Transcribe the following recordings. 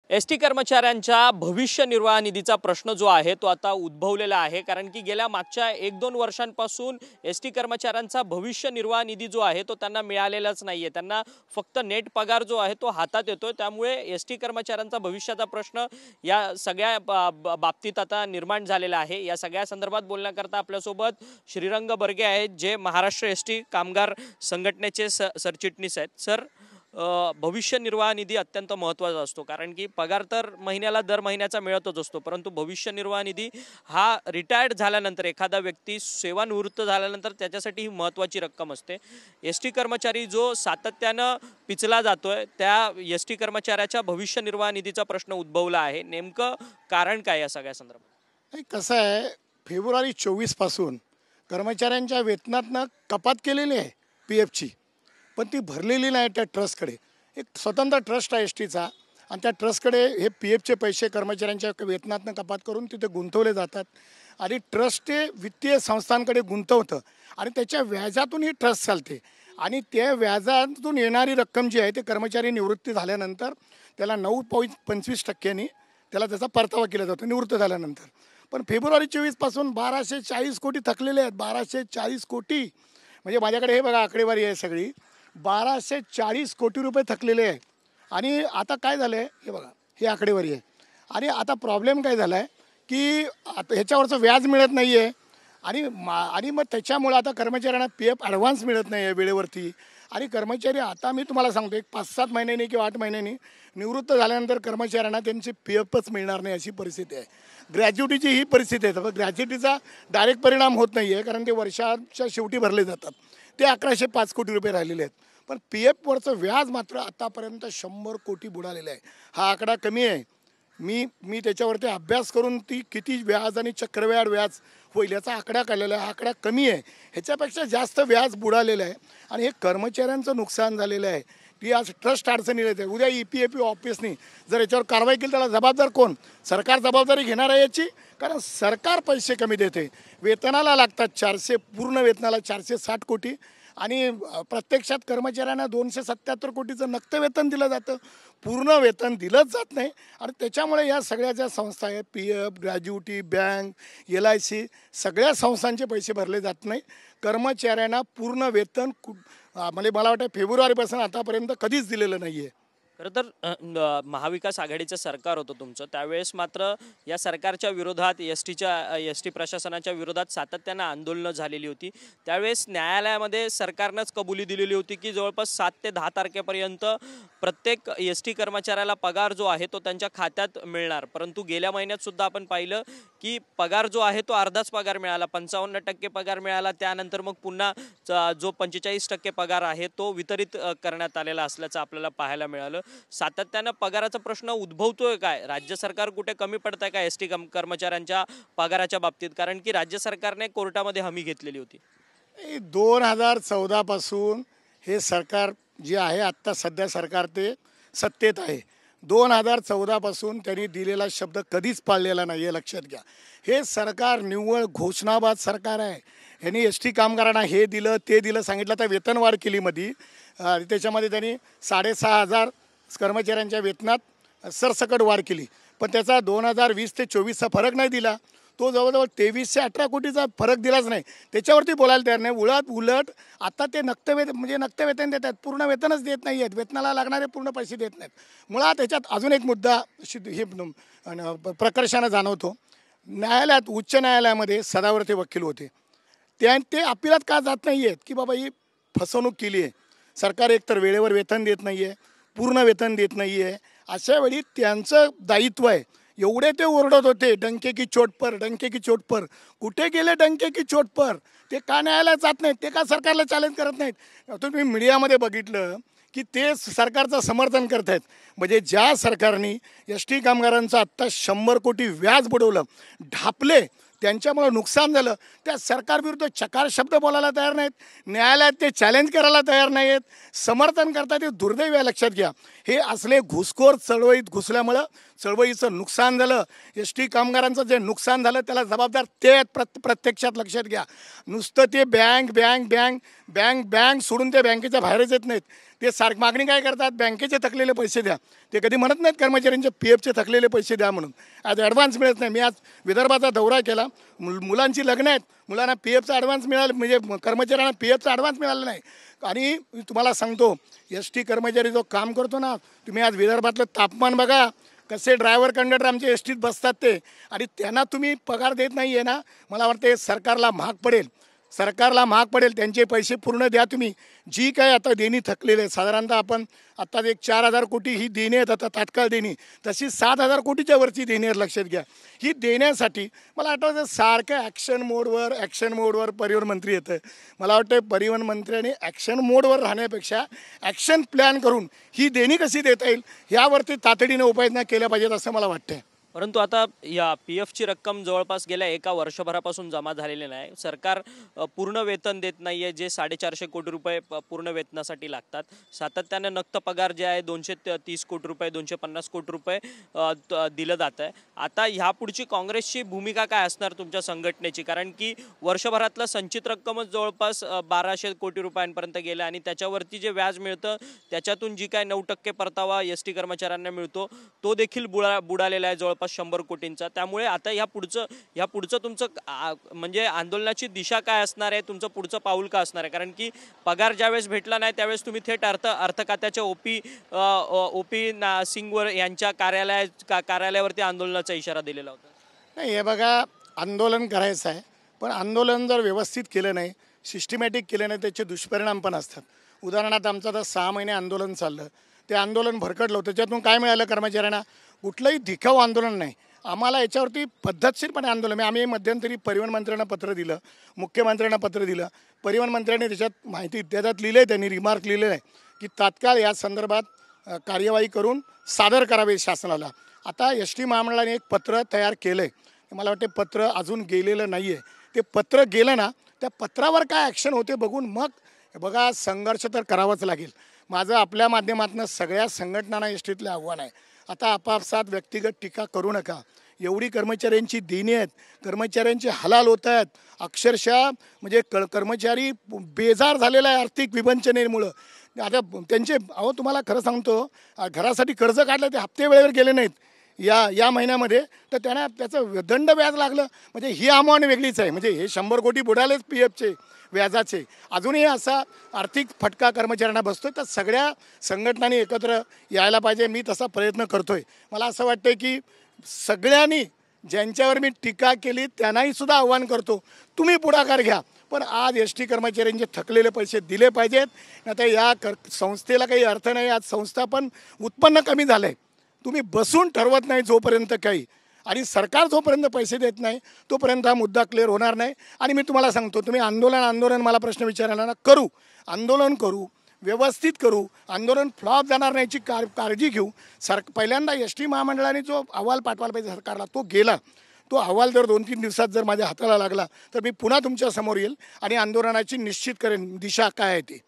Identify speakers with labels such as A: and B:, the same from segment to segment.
A: ST कर्मचाऱ्यांच्या भविष्य निर्वाह निधीचा प्रश्न जो आहे तो आता उद्भवलेला आहे। कारण की गेल्या मागच्या 1-2 वर्षांपासून एसटी कर्मचाऱ्यांचा भविष्य निर्वाह निधी जो आहे तो त्यांना मिळालेलाच नाहीये। त्यांना फक्त नेट पगार जो आहे तो हातात येतोय। त्यामुळे एसटी कर्मचाऱ्यांचा भविष्याचा प्रश्न या सगळ्या बाबतीत आता निर्माण झालेला आहे। या सगळ्या संदर्भात बोलण्याकरता आपल्यासोबत श्रीरंग बर्गे आहेत, जे महाराष्ट्र एसटी कामगार संघटनेचे सरचिटणीस आहेत। सर, भविष्य निर्वाह निधी अत्यंत महत्त्वाचा असतो, कारण की पगार तर महिन्याला दर महिन्याचा मिळतच असतो, परंतु भविष्य निर्वाह निधी हा रिटायर्ड झाल्यानंतर, एखादा व्यक्ती सेवानिवृत्त झाल्यानंतर त्याच्यासाठी ही महत्त्वाची रक्कम असते। एसटी कर्मचारी जो सातत्यानं पिचला जातोय, त्या एसटी कर्मचाऱ्याच्या भविष्य निर्वाह निधीचा प्रश्न उद्भवला आहे। नेमकं कारण काय या सगळ्या संदर्भात?
B: कसं आहे, फेब्रुवारी 24 पासून कर्मचाऱ्यांच्या वेतनातनं कपात केलेली आहे PFची, पण ती भरलेली नाही त्या ट्रस्टकडे। एक स्वतंत्र ट्रस्ट आहे एसटीचा, आणि त्या ट्रस्टकडे हे PFचे पैसे कर्मचाऱ्यांच्या वेतनातनं कपात करून तिथे गुंतवले जातात, आणि ट्रस्ट ते वित्तीय संस्थांकडे गुंतवतं, आणि त्याच्या व्याजातून ही ट्रस्ट चालते। आणि त्या व्याजातून येणारी रक्कम जी आहे ते कर्मचारी निवृत्ती झाल्यानंतर त्याला 9.25% त्याला त्याचा परतावा केला जातो निवृत्त झाल्यानंतर। पण फेब्रुवारी 24 पासून 1240 कोटी थकलेले आहेत। 1240 कोटी म्हणजे माझ्याकडे हे बघा आकडेवारी आहे सगळी, 1240 कोटी रुपये थकलेले आहे। आणि आता काय झालं आहे, हे बघा ही आकडेवारी आहे। आणि आता प्रॉब्लेम काय झाला आहे की आता ह्याच्यावरचं व्याज मिळत नाही आहे, आणि मग त्याच्यामुळं आता कर्मचाऱ्यांना PF ॲडव्हान्स मिळत नाही आहे वेळेवरती। आणि कर्मचारी आता मी तुम्हाला सांगतो, एक 5-7 महिन्यांनी किंवा 8 महिन्यांनी निवृत्त झाल्यानंतर कर्मचाऱ्यांना त्यांची PFच मिळणार नाही अशी परिस्थिती आहे। ग्रॅज्युटीची ही परिस्थिती आहे, तर ग्रॅज्युटीचा डायरेक्ट परिणाम होत नाही आहे, कारण ते वर्षाच्या शेवटी भरले जातात। ते 1105 कोटी रुपये राहिलेले आहेत, पण PFवरचं व्याज मात्र आतापर्यंत 100 कोटी बुडालेलं आहे। हा आकडा कमी आहे, मी त्याच्यावरती अभ्यास करून ती किती व्याज आणि चक्रव्याढ व्याज होईल याचा आकडा काढलेला आहे। हा आकडा कमी आहे, ह्याच्यापेक्षा जास्त व्याज बुडालेलं आहे, आणि हे कर्मचाऱ्यांचं नुकसान झालेलं आहे। ती आज ट्रस्ट अडचणीला येते। उद्या EPFO ऑफिसनी जर याच्यावर कारवाई केली, त्याला जबाबदार कोण? सरकार जबाबदारी घेणार आहे याची, कारण सरकार पैसे कमी देते। वेतनाला लागतात 400, पूर्ण वेतनाला 460 कोटी, आणि प्रत्यक्षात कर्मचाऱ्यांना 277 कोटीचं नक्त वेतन दिलं जातं, पूर्ण वेतन दिलंच जात नाही। आणि त्याच्यामुळे या सगळ्या ज्या संस्था आहेत, PF, ग्रॅज्युटी, बँक, LIC, सगळ्या संस्थांचे पैसे भरले जात नाही। कर्मचाऱ्यांना पूर्ण वेतन म्हणजे मला वाटतं फेब्रुवारीपासून आतापर्यंत कधीच दिलेलं नाही आहे।
A: खरं तर महाविकास आघाडीचं सरकार होतं तुमचं, त्यावेळेस मात्र या सरकारच्या विरोधात एसटी प्रशासनाच्या विरोधात सातत्यानं आंदोलनं झालेली होती। त्यावेळेस न्यायालयामध्ये सरकारनंच कबुली दिलेली होती की जवळपास 7 ते 10 तारखेपर्यंत प्रत्येक एसटी कर्मचाऱ्याला पगार जो आहे तो त्यांच्या खात्यात मिळणार। परंतु गेल्या महिन्यात सुद्धा आपण पाहिलं की पगार जो आहे तो अर्धाच पगार मिळाला, 55% पगार मिळाला। त्यानंतर मग पुन्हा जो 45% पगार आहे तो वितरित करण्यात आलेला असल्याचं आपल्याला पाहायला मिळालं। सातत्यानं पगाराचा प्रश्न उद्भवतोय काय? राज्य सरकार कुठे कमी पडतंय का एसटी कर्मचाऱ्यांच्या पगाराच्या बाबतीत? कारण की राज्य सरकारने कोर्टामध्ये हमी घेतलेली होती।
B: 2014 पासून हे सरकार जे आहे, आत्ता सध्या सरकार ते सत्तेत आहे। 2014 पासून त्यांनी दिलेला शब्द कधीच पाळलेला नाही आहे, लक्षात घ्या। हे सरकार निव्वळ घोषणाबाज सरकार आहे। यांनी एसटी कामगारांना हे दिलं ते दिलं सांगितलं, तर वेतनवाढ केली मध्ये, त्याच्यामध्ये त्यांनी 6,500 कर्मचाऱ्यांच्या वेतनात सरसकट वाढ केली, पण त्याचा 2020 ते 24चा फरक नाही दिला। तो जवळजवळ 23 ते 18 कोटीचा फरक दिलाच नाही, त्याच्यावरती बोलायला तयार नाही। उलट आता ते नक्त वेतन देत आहेत, पूर्ण वेतनच देत नाही आहेत, वेतनाला लागणारे पूर्ण पैसे देत नाहीत। मुळात त्याच्यात अजून एक मुद्दा हे प्रकर्षानं जाणवतो। न्यायालयात, उच्च न्यायालयामध्ये सदावर्ती वकील होते, ते अपिलात का जात नाही आहेत की बाबा ही फसवणूक केली आहे, सरकार एकतर वेळेवर वेतन देत नाही आहे, पूर्ण वेतन देत नाही आहे, अशा वेळी त्यांचं दायित्व आहे। एवढे ते ओरडत होते, डंके की चोट पर, डंके की चोट पर। कुठे गेले डंके की चोट पर? ते का न्यायालयात जात नाहीत? ते का सरकारला चॅलेंज करत नाहीत? तुम्ही मीडियामध्ये बघितलं की ते सरकारचं समर्थन करत आहेत। म्हणजे ज्या सरकारने एसटी कामगारांचं आत्ता 100 कोटी व्याज बुडवलं, ढापले, त्यांच्यामुळे नुकसान झालं, त्या सरकारविरुद्ध चकार शब्द बोलायला तयार नाहीत, न्यायालयात ते चॅलेंज करायला तयार नाही आहेत, समर्थन करतात। हे दुर्दैव आहे, लक्षात घ्या। हे असले घुसखोर चळवळीत घुसल्यामुळं चळवळीचं नुकसान झालं। एसटी कामगारांचं जे नुकसान झालं त्याला जबाबदार ते आहेत प्रत्यक्षात, लक्षात घ्या। नुसतं ते bank bank bank bank bank सोडून ते बँकेच्या बाहेरच येत नाहीत, ते सारखी मागणी काय करतात, बँकेचे थकलेले पैसे द्या. ते कधी म्हणत नाहीत कर्मचाऱ्यांचे PFचे थकलेले पैसे द्या म्हणून. आज ॲडव्हान्स मिळत नाही. मी आज विदर्भाचा दौरा केला, मुलांची लग्न आहेत, मुलांना PFचा ॲडव्हान्स मिळाला, म्हणजे कर्मचाऱ्यांना PFचा ॲडव्हान्स मिळाला नाही. आणि मी तुम्हाला सांगतो, ST कर्मचारी जो काम करतो ना, तुम्ही आज विदर्भातलं तापमान बघा, कसे ड्रायव्हर कंडक्टर आमचे STत बसतात ते, आणि त्यांना तुम्ही पगार देत नाही आहे ना. मला वाटते सरकारला महाग पडेल, त्यांचे पैसे पूर्ण द्या तुम्ही. जी काय आता देणी थकलेले आहे, साधारणतः आपण आता एक 4,000 कोटी ही देणी आहेत, आता तात्काळ देणी, तशी 7,000 कोटीच्या वरची देणी आहेत. लक्षात घ्या, ही देण्यासाठी मला आठवतं सारखं ॲक्शन मोडवर परिवहन मंत्री येतं. मला वाटतं परिवहन मंत्र्यांनी ॲक्शन मोडवर राहण्यापेक्षा ॲक्शन प्लॅन करून ही देणी कशी देता येईल यावरती तातडीने उपाययोजना केल्या पाहिजेत असं मला वाटतं.
A: परंतु आता या PFची रक्कम जवळपास गेल्या एका वर्षभरापासून जमा झालेली नाही. सरकार पूर्ण वेतन देत नाही आहे, जे 450 कोटी रुपये पूर्ण वेतनासाठी लागतात. सातत्याने नक्त पगार जे आहे 230 कोटी रुपये, 250 कोटी रुपये दिलं जात आहे. आता ह्यापुढची काँग्रेसची भूमिका काय असणार तुमच्या संघटनेची? कारण की वर्षभरातलं संचित रक्कमच जवळपास 1200 कोटी रुपयांपर्यंत गेलं, आणि त्याच्यावरती जे व्याज मिळतं त्याच्यातून जी काय 9% परतावा ST कर्मचाऱ्यांना मिळतो तो देखील बुडालेला आहे, जवळपास 100 कोटींचा. त्यामुळे आता ह्या पुढचं तुमचं म्हणजे आंदोलनाची दिशा काय असणार आहे, तुमचं पुढचं पाऊल का असणार आहे? कारण की पगार ज्यावेळेस भेटला नाही त्यावेळेस तुम्ही थेट अर्थ खात्याच्या OP सिंगवर यांच्या कार्यालयावरती आंदोलनाचा इशारा दिलेला होता.
B: नाही, हे बघा, आंदोलन करायचं आहे, पण आंदोलन जर व्यवस्थित केलं नाही, सिस्टमॅटिक केलं नाही, त्याचे दुष्परिणाम पण असतात. उदाहरणार्थ आमचं आता 6 महिने आंदोलन चाललं, ते आंदोलन भरकटलं होतं. त्याच्यातून काय मिळालं कर्मचाऱ्यांना? कुठलंही दिखाऊ आंदोलन नाही. आम्हाला याच्यावरती पद्धतशीरपणे आंदोलन, आम्ही मध्यंतरी परिवहन मंत्र्यांना पत्र दिलं, मुख्यमंत्र्यांना पत्र दिलं. परिवहन मंत्र्यांनी त्याच्यात माहिती त्याच्यात लिहिलं आहे, त्यांनी रिमार्क लिहिलेलं आहे की तात्काळ या संदर्भात कार्यवाही करून सादर करावे शासनाला. आता ST महामंडळाने एक पत्र तयार केलं आहे. मला वाटते पत्र अजून गेलेलं नाही आहे. ते पत्र गेलं ना, त्या पत्रावर काय ॲक्शन होते बघून मग बघा, संघर्ष तर करावाच लागेल. माझं आपल्या माध्यमातून सगळ्या संघटनांना STतले आव्हान आहे, आता आपापसात व्यक्तिगत टीका करू नका. एवढी कर्मचाऱ्यांची देणी आहेत, कर्मचाऱ्यांचे हलाल होत आहेत, अक्षरशः म्हणजे कर्मचारी बेजार झालेला आहे आर्थिक विवंचनेमुळं. आता त्यांचे तुम्हाला खरं सांगतो, घरासाठी कर्ज काढलं, ते हप्ते वेळेवर गेले नाहीत या महिन्यामध्ये, तर त्यांना त्याचं दंड व्याज लागलं. म्हणजे ही अमाऊंट वेगळीच आहे. म्हणजे हे 100 कोटी बुडालेच PFचे व्याजाचे. अजूनही असा आर्थिक फटका कर्मचाऱ्यांना बसतोय. तर सगळ्या संघटनांनी एकत्र यायला पाहिजे. मी तसा प्रयत्न करतोय. मला असं वाटतं की सगळ्यांनी, ज्यांच्यावर मी टीका केली त्यांनाही सुद्धा आव्हान करतो, तुम्ही पुढाकार घ्या, पण आज ST कर्मचाऱ्यांचे थकलेले पैसे दिले पाहिजेत. नाहीतर या संस्थेला काही अर्थ नाही. आज संस्था पण उत्पन्न कमी झालं आहे. तुम्ही बसून ठरवत नाही जोपर्यंत काही, आणि सरकार जोपर्यंत पैसे देत नाही तोपर्यंत हा मुद्दा क्लिअर होणार नाही. आणि मी तुम्हाला सांगतो, तुम्ही आंदोलन मला प्रश्न विचारायला ना, आंदोलन करू, व्यवस्थित करू, आंदोलन फ्लॉप जाणार नाही याची काळजी घेऊ. पहिल्यांदा ST महामंडळाने जो अहवाल पाठवायला पाहिजे सरकारला, तो गेला. तो अहवाल जर 2-3 दिवसात जर माझ्या हाताला लागला तर मी पुन्हा तुमच्या समोर येईल आणि आंदोलनाची निश्चित करेन दिशा काय आहे ती.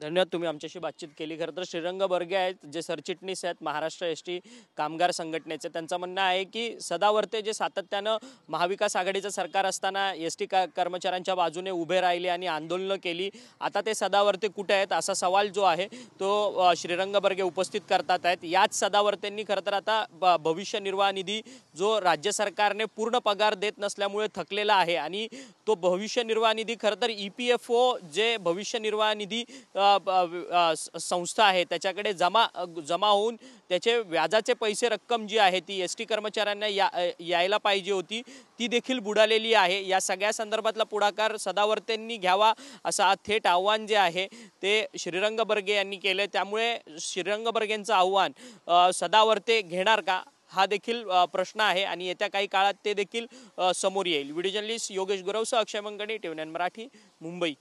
A: धन्यवाद, तुम्ही आमच्याशी बातचीत केली. खरं तर श्रीरंग बर्गे आहेत, जे सरचिटणीस आहेत महाराष्ट्र ST कामगार संघटनेचे. त्यांचं म्हणणं आहे की सदावर्ते जे सातत्यानं महाविकास आघाडीचं सरकार असताना ST कर्मचाऱ्यांच्या बाजूने उभे राहिले आणि आंदोलनं केली, आता ते सदावर्ते कुठे आहेत असा सवाल जो आहे तो श्रीरंग बर्गे उपस्थित करतात आहेत. याच सदावर्तेंनी खरं तर आता भविष्य निर्वाह निधी जो राज्य सरकारने पूर्ण पगार देत नसल्यामुळे थकलेला आहे, आणि तो भविष्य निर्वाह निधी खरं तर EPFO जे भविष्य निर्वाह निधी संस्था आहे त्याच्याकडे जमा होऊन त्याचे व्याजाचे पैसे रक्कम जी आहे ती ST कर्मचाऱ्यांना यायला पाहिजे होती, ती देखील बुडालेली आहे. या सगळ्या संदर्भातला पुढाकार सदावर्तेंनी घ्यावा असं थेट आव्हान जे आहे ते श्रीरंग बर्गे यांनी केलं. त्यामुळे श्रीरंग बर्गेंचं आव्हान सदावर्ते घेणार का हा देखील प्रश्न आहे, आणि येत्या काही काळात ते देखील समोर येईल. व्हिडिओ जर्नलिस्ट योगेश गुरवसह अक्षय मंगणे, TV9 मराठी, मुंबई.